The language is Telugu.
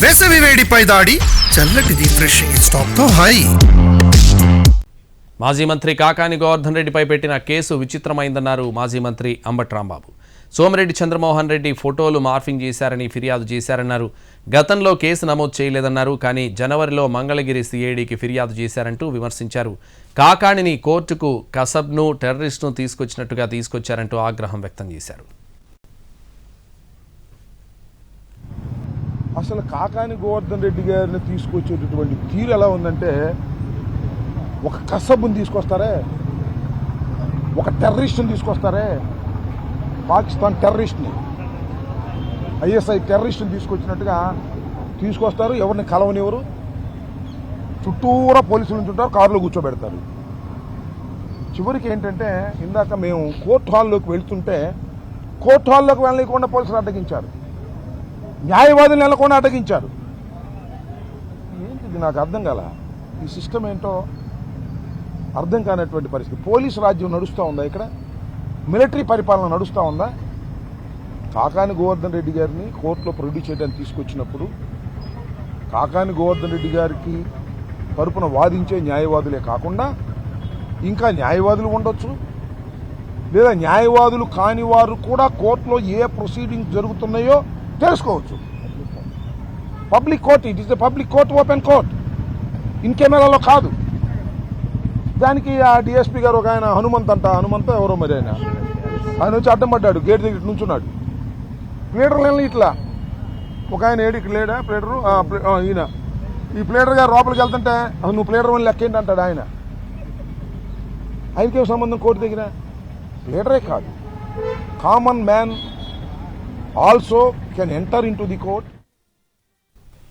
వేసవి వేడిపై దాడి చల్లటి రిఫ్రెషింగ్ స్టాక్తో హై. మాజీ మంత్రి కాకాని గోవర్ధన్ రెడ్డిపై పెట్టిన కేసు విచిత్రమైందన్నారు మాజీ మంత్రి అంబటి రాంబాబు. సోమిరెడ్డి చంద్రమోహన్ రెడ్డి ఫోటోలు మార్ఫింగ్ చేశారని ఫిర్యాదు చేశారన్నారు. గతంలో కేసు నమోదు చేయలేదన్నారు. కానీ జనవరిలో మంగళగిరి సిఐడికి ఫిర్యాదు చేశారంటూ విమర్శించారు. కాకాణిని కోర్టుకు కసబ్ను టెర్రరిస్టును తీసుకొచ్చినట్టుగా తీసుకొచ్చారంటూ ఆగ్రహం వ్యక్తం చేశారు. అసలు కాకాని గోవర్ధన్ రెడ్డి గారిని తీసుకొచ్చేటటువంటి తీరు ఎలా ఉందంటే, ఒక కసబ్ని తీసుకొస్తారే, ఒక టెర్రరిస్ట్ని తీసుకొస్తారే, పాకిస్తాన్ టెర్రరిస్ట్ని, ఐఎస్ఐ టెర్రరిస్ట్ని తీసుకొచ్చినట్టుగా తీసుకొస్తారు. ఎవరిని కలవనివ్వరు, చుట్టూరా పోలీసులు ఉంటుంటారు, కారులో కూర్చోబెడతారు. చివరికి ఏంటంటే, ఇందాక మేము కోర్టు హాల్లోకి వెళ్తుంటే కోర్టు హాల్లోకి వెళ్ళకుండా పోలీసులు అడ్డగించారు, న్యాయవాదులు నెలకొని అడ్డగించారు. ఏంటిది నాకు అర్థం కాల. ఈ సిస్టమ్ ఏంటో అర్థం కానటువంటి పరిస్థితి. పోలీసు రాజ్యం నడుస్తూ ఉందా ఇక్కడ? మిలిటరీ పరిపాలన నడుస్తూ ఉందా? కాకాని గోవర్ధన్ రెడ్డి గారిని కోర్టులో ప్రొడ్యూస్ చేయడానికి తీసుకొచ్చినప్పుడు కాకాని గోవర్ధన్ రెడ్డి గారికి తరపున వాదించే న్యాయవాదులే కాకుండా ఇంకా న్యాయవాదులు ఉండొచ్చు, లేదా న్యాయవాదులు కాని వారు కూడా కోర్టులో ఏ ప్రొసీడింగ్స్ జరుగుతున్నాయో తెలుసుకోవచ్చు. Public court, it is the public court, open court, in కెమెరాలో కాదు. దానికి ఆ డిఎస్పీ గారు ఒక ఆయన హనుమంత్ ఎవరో మరి ఆయన వచ్చి అడ్డం పడ్డాడు, గేట్ దగ్గర నుంచున్నాడు. ప్లేడర్లు ఇట్లా ఒక ఆయన ఏడు ఇక్కడ లేడా ప్లేడరు, ఈయన ఈ ప్లేడర్ గారు లోపలికి వెళ్తుంటే నువ్వు ప్లేడర్ వల్ల లెక్కేంటి అంటాడు ఆయన. ఆయనకేం సంబంధం కోర్టు దగ్గర? ప్లేడరే కాదు, common man also can enter into the court.